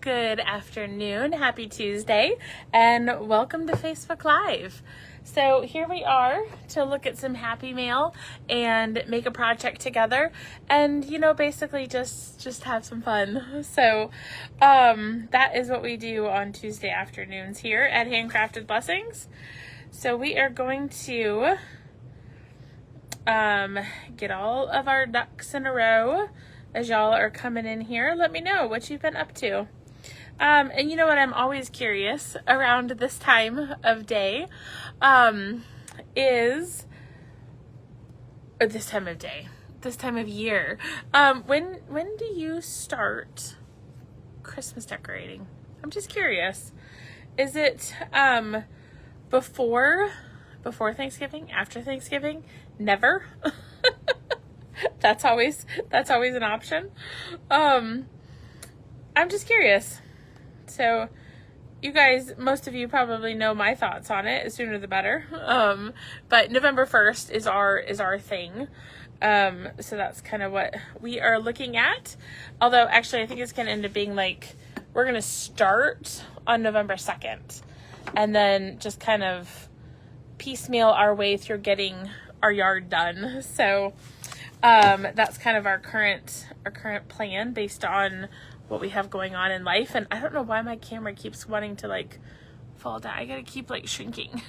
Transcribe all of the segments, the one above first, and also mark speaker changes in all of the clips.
Speaker 1: Good afternoon, happy Tuesday, and welcome to Facebook Live. So here we are to look at some happy mail and make a project together and, basically just have some fun. So that is what we do on Tuesday afternoons here at Handcrafted Blessings. So we are going to get all of our ducks in a row. As y'all are coming in here, let me know what you've been up to. And you know what, I'm always curious around this time of day, this time of year, when do you start Christmas decorating? I'm just curious. Is it, before Thanksgiving, after Thanksgiving, never? That's always an option. I'm just curious. So you guys, most of you probably know my thoughts on it. The sooner the better. But November 1st is our thing. So that's kind of what we are looking at. Although actually I think it's going to end up being like, we're going to start on November 2nd and then just kind of piecemeal our way through getting our yard done. So that's kind of our current plan based on what we have going on in life. And I don't know why my camera keeps wanting to fall down. I gotta keep shrinking.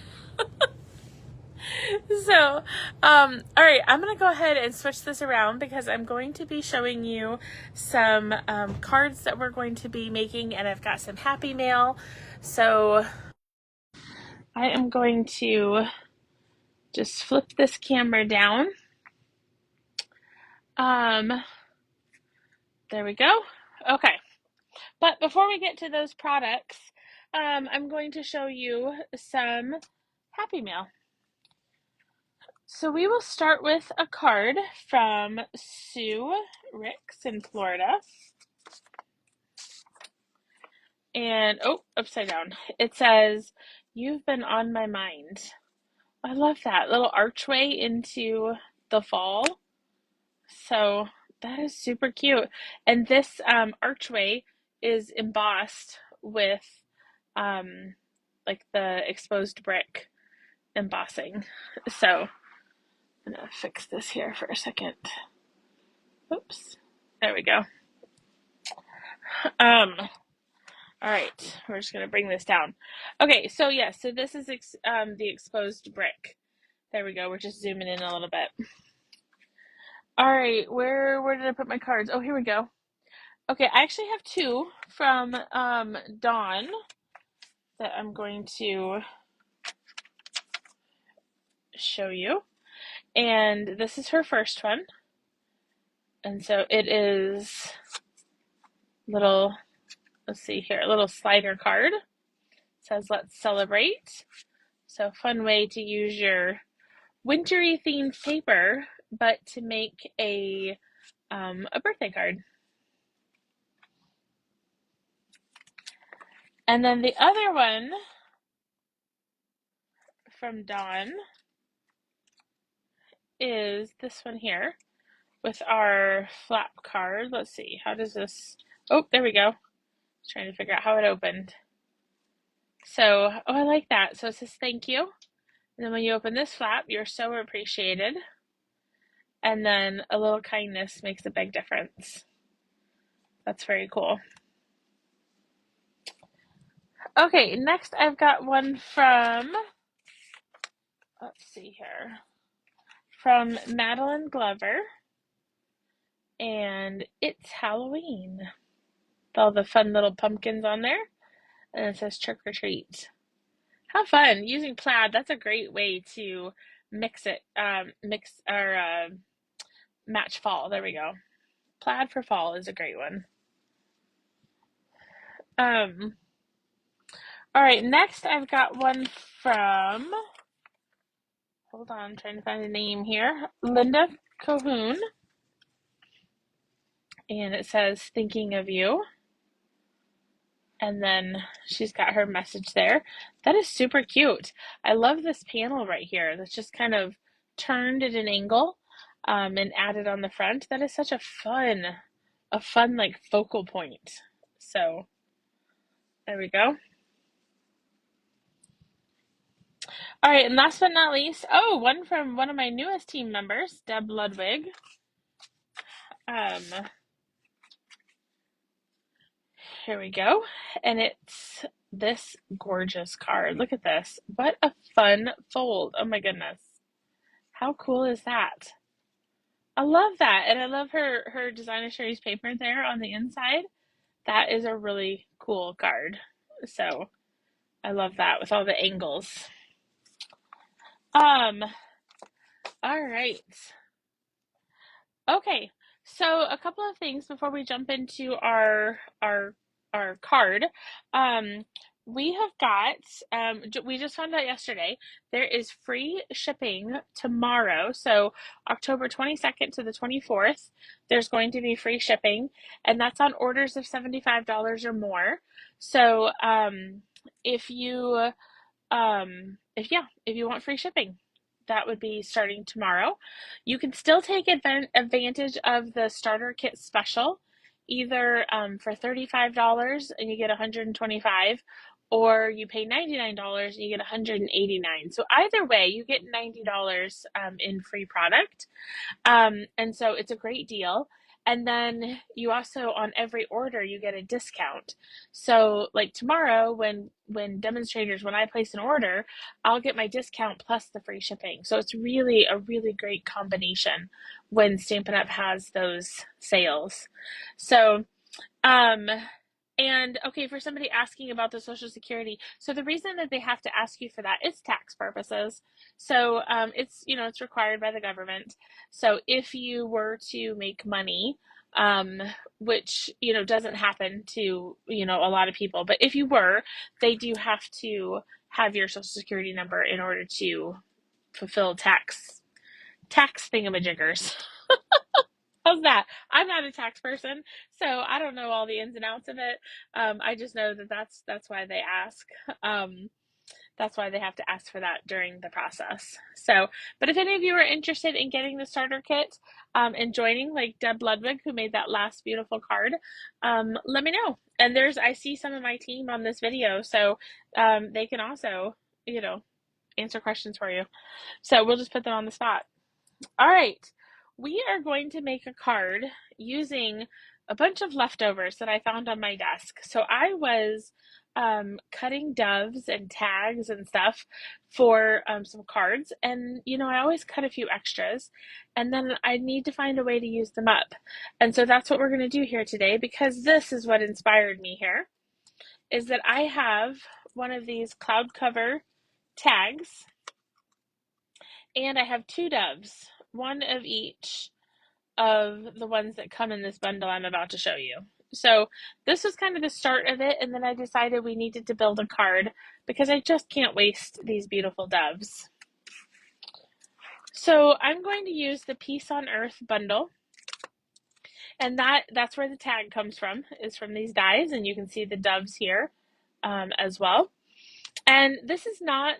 Speaker 1: So, all right, I'm gonna go ahead and switch this around because I'm going to be showing you some cards that we're going to be making, and I've got some happy mail. So I am going to just flip this camera down. There we go. Okay. But before we get to those products, I'm going to show you some happy mail. So we will start with a card from Sue Ricks in Florida. And, upside down. It says, "You've been on my mind." I love that little archway into the fall. So that is super cute. And this archway is embossed with the exposed brick embossing. So I'm gonna fix this here for a second. Oops. There we go. All right, we're just gonna bring this down. Okay, so yeah, so this is the exposed brick. There we go. We're just zooming in a little bit. All right, where did I put my cards? Oh, here we go. Okay, I actually have two from Dawn that I'm going to show you. And this is her first one. And so it is little slider card. It says, "Let's celebrate." So fun way to use your wintry themed paper, but to make a birthday card. And then the other one from Dawn is this one here with our flap card. Let's see, how does this, there we go. Trying to figure out how it opened. So, I like that. So it says thank you. And then when you open this flap, "You're so appreciated." And then a little kindness makes a big difference. That's very cool. Okay, next I've got one from, let's see here, from Madeline Glover. And it's Halloween. With all the fun little pumpkins on there. And it says trick or treat. How fun. Using plaid, that's a great way to mix or match fall. There we go. Plaid for fall is a great one. All right, next I've got one from, hold on, I'm trying to find a name here, Linda Cahoon. And it says, "Thinking of you." And then she's got her message there. That is super cute. I love this panel right here that's just kind of turned at an angle and added on the front. That is such a fun focal point. So There we go. All right, and last but not least, one from one of my newest team members, Deb Ludwig. Here we go. And it's this gorgeous card. Look at this. What a fun fold. Oh my goodness. How cool is that? I love that. And I love her designer series paper there on the inside. That is a really cool card. So I love that with all the angles. Um, all right. Okay, so a couple of things before we jump into our card. Um, we have got we just found out yesterday there is free shipping tomorrow. So October 22nd to the 24th, there's going to be free shipping, and that's on orders of $75 or more. So if you if you want free shipping, that would be starting tomorrow. You can still take advantage of the starter kit special, either for $35 and you get 125, or you pay $99 and you get 189. So either way, you get $90 in free product. And so it's a great deal. And then you also, on every order, you get a discount. So like tomorrow, when demonstrators, when I place an order, I'll get my discount plus the free shipping. So it's really a really great combination when Stampin' Up! Has those sales. So, um, and okay, for somebody asking about the Social Security, so the reason that they have to ask you for that is tax purposes. So it's it's required by the government. So if you were to make money, um, which doesn't happen to a lot of people, but if you were, they do have to have your Social Security number in order to fulfill tax thingamajiggers. How's that? I'm not a tax person, so I don't know all the ins and outs of it. I just know that that's why they ask. Um, that's why they have to ask for that during the process. So, but if any of you are interested in getting the starter kit and joining, like Deb Ludwig, who made that last beautiful card, let me know. And I see some of my team on this video, so they can also, answer questions for you. So we'll just put them on the spot. All right, we are going to make a card using a bunch of leftovers that I found on my desk. So I was cutting doves and tags and stuff for some cards, and I always cut a few extras, and then I need to find a way to use them up. And so that's what we're going to do here today, because this is what inspired me here, is that I have one of these cloud cover tags, and I have two doves, one of each of the ones that come in this bundle I'm about to show you. So this was kind of the start of it, and then I decided we needed to build a card because I just can't waste these beautiful doves. So I'm going to use the Peace on Earth bundle, and that's where the tag comes from, is from these dies, and you can see the doves here as well. And this is not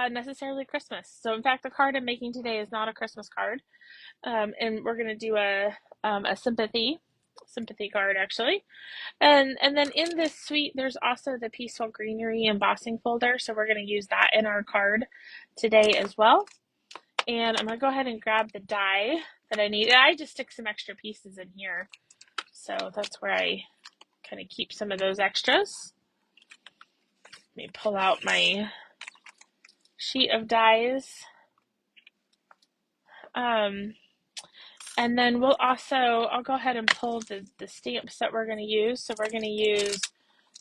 Speaker 1: necessarily Christmas. So in fact, the card I'm making today is not a Christmas card. And we're going to do a sympathy card, actually. And then in this suite, there's also the Peaceful Greenery embossing folder. So we're going to use that in our card today as well. And I'm going to go ahead and grab the die that I need. And I just stick some extra pieces in here. So that's where I kind of keep some of those extras. Let me pull out my sheet of dies. And then I'll go ahead and pull the stamps that we're going to use. So we're going to use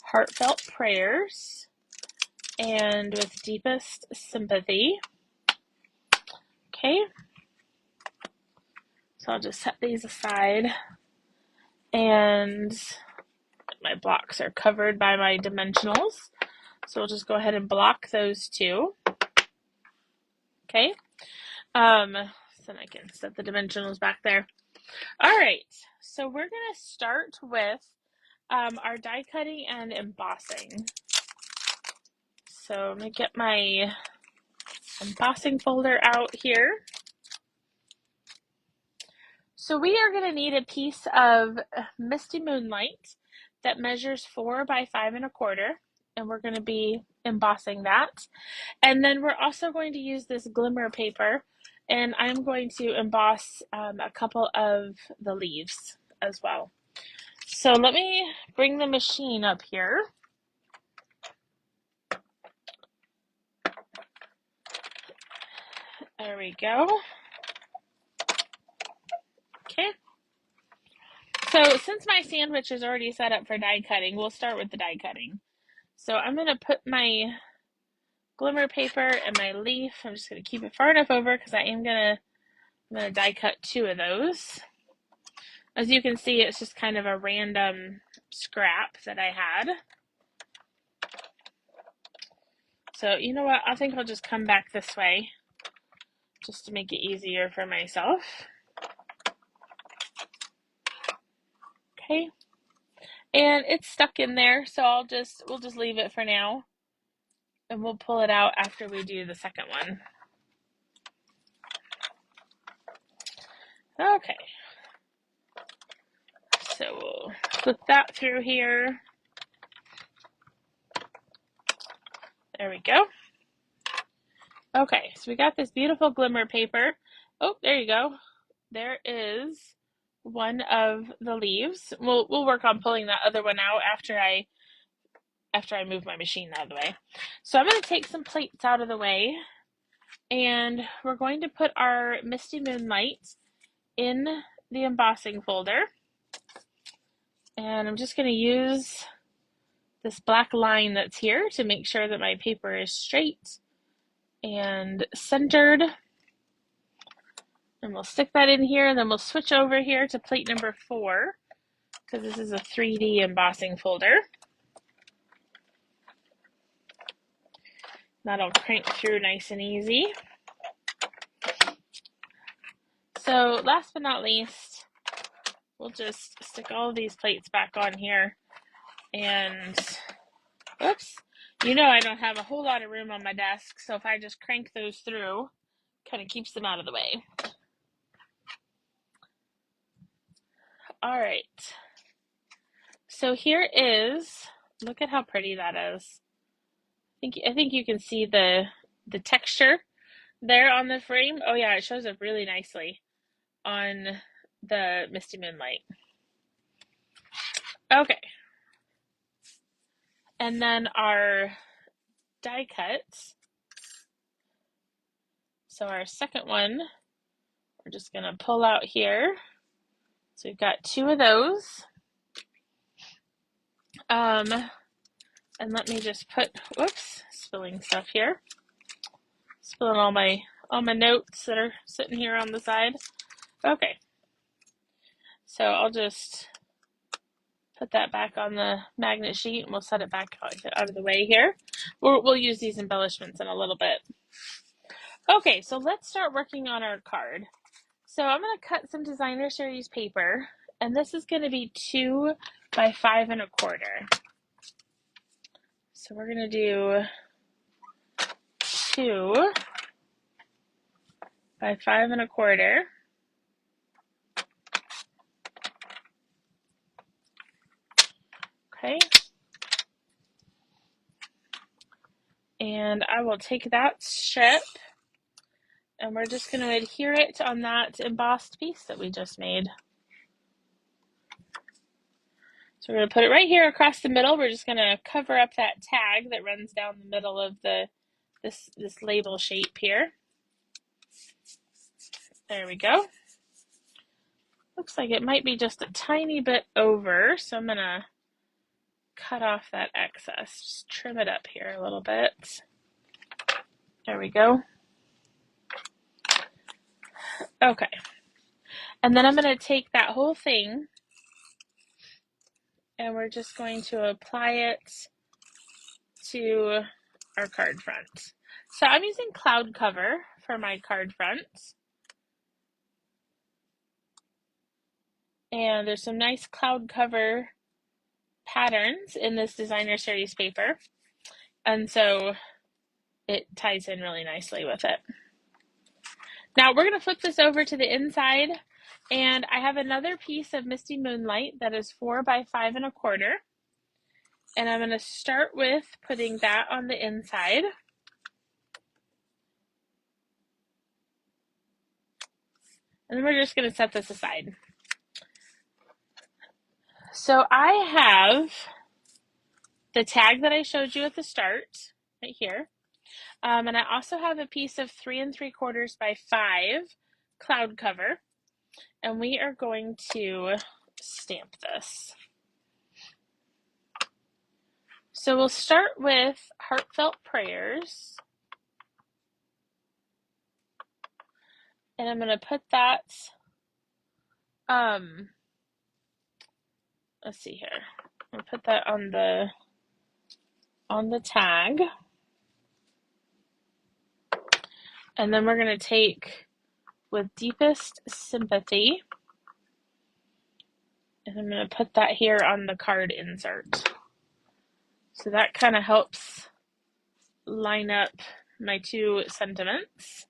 Speaker 1: Heartfelt Prayers and with Deepest Sympathy. Okay. So I'll just set these aside. And my blocks are covered by my dimensionals. So we'll just go ahead and block those two. Okay. So I can set the dimensionals back there. All right. So we're going to start with our die cutting and embossing. So I'm going to get my embossing folder out here. So we are going to need a piece of Misty Moonlight that measures 4 by 5 1/4. and we're going to be embossing that. And then we're also going to use this glimmer paper, and I'm going to emboss a couple of the leaves as well. So let me bring the machine up here. There we go. Okay. So since my sandwich is already set up for die cutting, we'll start with the die cutting. So I'm going to put my glimmer paper and my leaf. I'm just going to keep it far enough over because I'm going to die cut 2 of those. As you can see, it's just kind of a random scrap that I had. So you know what? I think I'll just come back this way just to make it easier for myself. Okay. And it's stuck in there, so we'll just leave it for now. And we'll pull it out after we do the second one. Okay. So we'll flip that through here. There we go. Okay, so we got this beautiful glimmer paper. Oh, there you go. There is one of the leaves. We'll work on pulling that other one out after I move my machine out of the way. So I'm going to take some plates out of the way, and we're going to put our Misty Moonlight in the embossing folder. And I'm just going to use this black line that's here to make sure that my paper is straight and centered. And we'll stick that in here, and then we'll switch over here to plate number 4 because this is a 3D embossing folder. That'll crank through nice and easy. So last but not least, we'll just stick all of these plates back on here. And, oops, you know I don't have a whole lot of room on my desk, so if I just crank those through, kind of keeps them out of the way. All right. So here is, look at how pretty that is. I think you can see the texture there on the frame. Oh yeah, it shows up really nicely on the Misty Moonlight. Okay. And then our die cuts. So our second one, we're just going to pull out here. So we've got 2 of those. And let me just put, whoops, spilling stuff here. Spilling all my notes that are sitting here on the side. Okay. So I'll just put that back on the magnet sheet, and we'll set it back out of the way here. We'll use these embellishments in a little bit. Okay, so let's start working on our card. So I'm going to cut some designer series paper, and this is going to be 2 by 5 1/4. So we're going to do 2 by 5 1/4. Okay. And I will take that strip, and we're just going to adhere it on that embossed piece that we just made. So we're going to put it right here across the middle. We're just going to cover up that tag that runs down the middle of this label shape here. There we go. Looks like it might be just a tiny bit over, so I'm going to cut off that excess. Just trim it up here a little bit. There we go. Okay. And then I'm going to take that whole thing, and we're just going to apply it to our card front. So I'm using cloud cover for my card front. And there's some nice cloud cover patterns in this designer series paper. And so it ties in really nicely with it. Now we're going to flip this over to the inside, and I have another piece of Misty Moonlight that is 4 by 5 1/4. And I'm going to start with putting that on the inside. And then we're just going to set this aside. So I have the tag that I showed you at the start, right here. And I also have a piece of 3 3/4 by 5 cloud cover. And we are going to stamp this. So we'll start with heartfelt prayers. And I'm going to put that, let's see here. I'm going to put that on the tag. And then we're going to take with deepest sympathy. And I'm going to put that here on the card insert. So that kind of helps line up my two sentiments.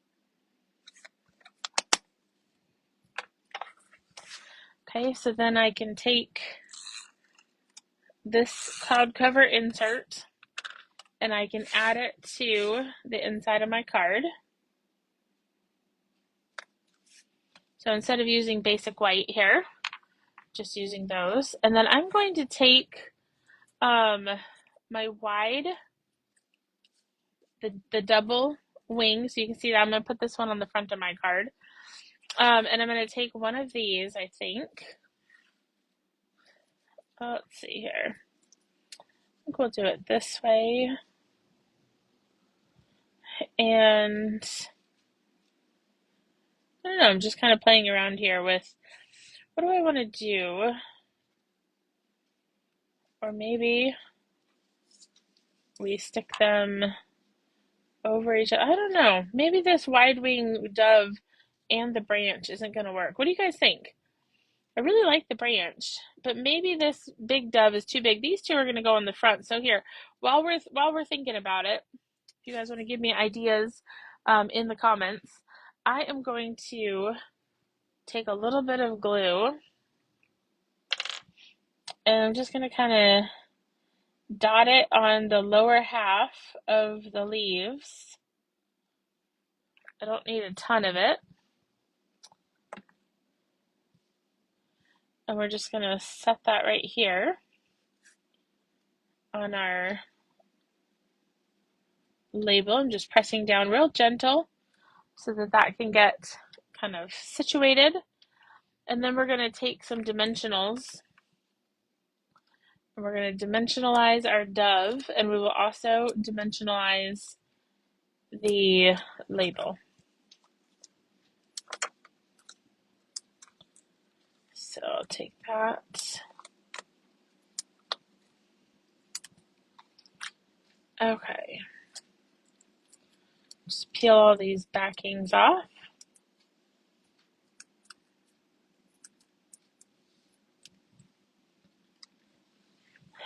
Speaker 1: Okay, so then I can take this cloud cover insert and I can add it to the inside of my card. So instead of using basic white here, just using those. And then I'm going to take my wide, the double wing. So you can see that I'm going to put this one on the front of my card. And I'm going to take one of these, I think. Let's see here. I think we'll do it this way. And I don't know, I'm just kind of playing around here with what do I want to do? Or maybe we stick them over each other. I don't know. Maybe this wide wing dove and the branch isn't going to work. What do you guys think? I really like the branch, but maybe this big dove is too big. These two are going to go in the front. So here, while we're thinking about it, if you guys want to give me ideas in the comments, I am going to take a little bit of glue and I'm just going to kind of dot it on the lower half of the leaves. I don't need a ton of it. And we're just going to set that right here on our label. I'm just pressing down real gentle so that that can get kind of situated. And then we're going to take some dimensionals and we're going to dimensionalize our dove, and we will also dimensionalize the label. So I'll take that. Okay. Just peel all these backings off.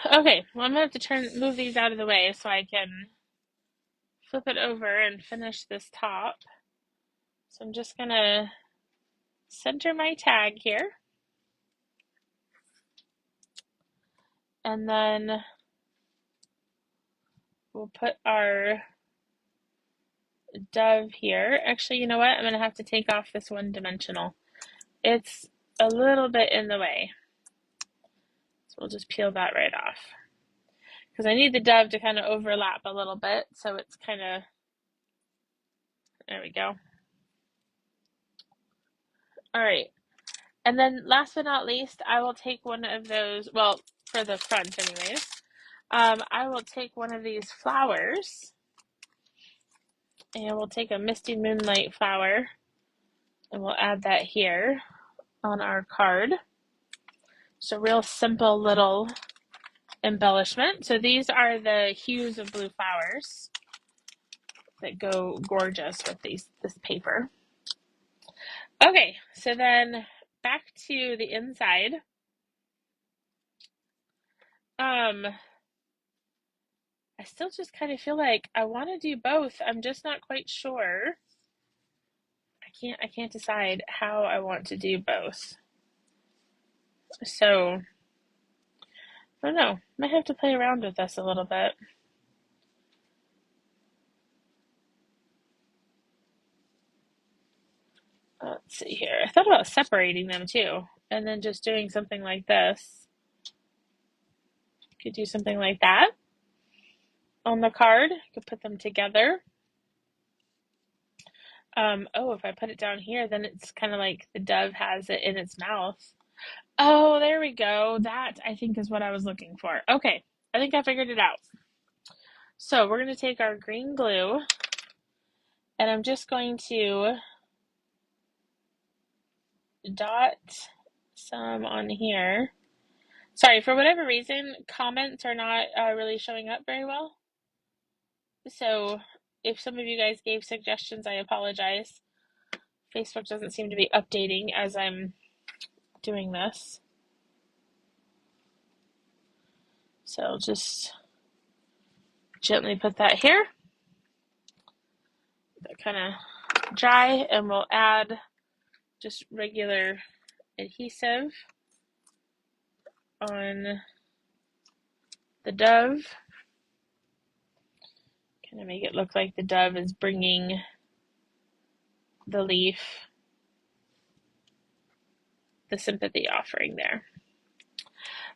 Speaker 1: Okay, well I'm going to have to move these out of the way so I can flip it over and finish this top. So I'm just going to center my tag here. And then we'll put our dove here. Actually, you know what? I'm going to have to take off this one dimensional. It's a little bit in the way. So we'll just peel that right off. Because I need the dove to kind of overlap a little bit. So it's kind of, there we go. All right. And then last but not least, I will take one of those, well, for the front anyways, I will take one of these flowers and we'll take a Misty Moonlight flower and we'll add that here on our card. It's a real simple little embellishment. So these are the hues of blue flowers that go gorgeous with this paper. Okay, so then back to the inside. I still just kind of feel like I want to do both. I'm just not quite sure. I can't decide how I want to do both. So I don't know. Might have to play around with this a little bit. Let's see here. I thought about separating them too, and then just doing something like this. Could do something like that on the card. Could put them together. Oh, if I put it down here, then it's kind of like the dove has it in its mouth. Oh, there we go. That, I think, is what I was looking for. Okay, I think I figured it out. So we're going to take our green glue, and I'm just going to dot some on here. Sorry, for whatever reason, comments are not really showing up very well. So if some of you guys gave suggestions, I apologize. Facebook doesn't seem to be updating as I'm doing this. So I'll just gently put that here. That kind of dry, and we'll add just regular adhesive on the dove. Kind of make it look like the dove is bringing the leaf, the sympathy offering there.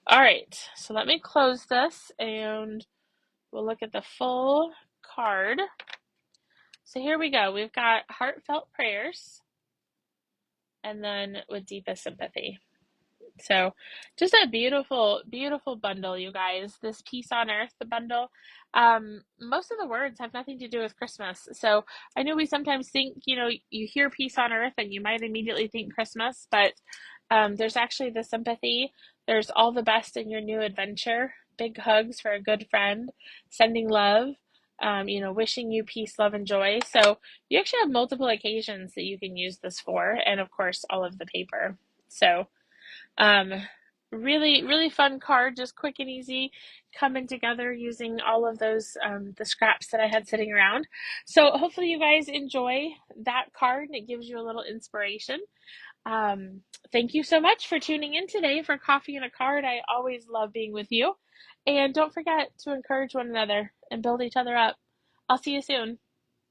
Speaker 1: All right, so let me close this and we'll look at the full card. So here we go. We've got heartfelt prayers and then with deepest sympathy. So just a beautiful, beautiful bundle, you guys. This Peace on Earth, the bundle. Most of the words have nothing to do with Christmas. So I know we sometimes think, you hear Peace on Earth and you might immediately think Christmas, but there's actually the sympathy. There's all the best in your new adventure. Big hugs for a good friend. Sending love. Wishing you peace, love, and joy. So you actually have multiple occasions that you can use this for, and of course, all of the paper. So really, really fun card, just quick and easy, coming together using all of those, the scraps that I had sitting around. So hopefully you guys enjoy that card and it gives you a little inspiration. Thank you so much for tuning in today for Coffee and a Card. I always love being with you. And don't forget to encourage one another and build each other up. I'll see you soon.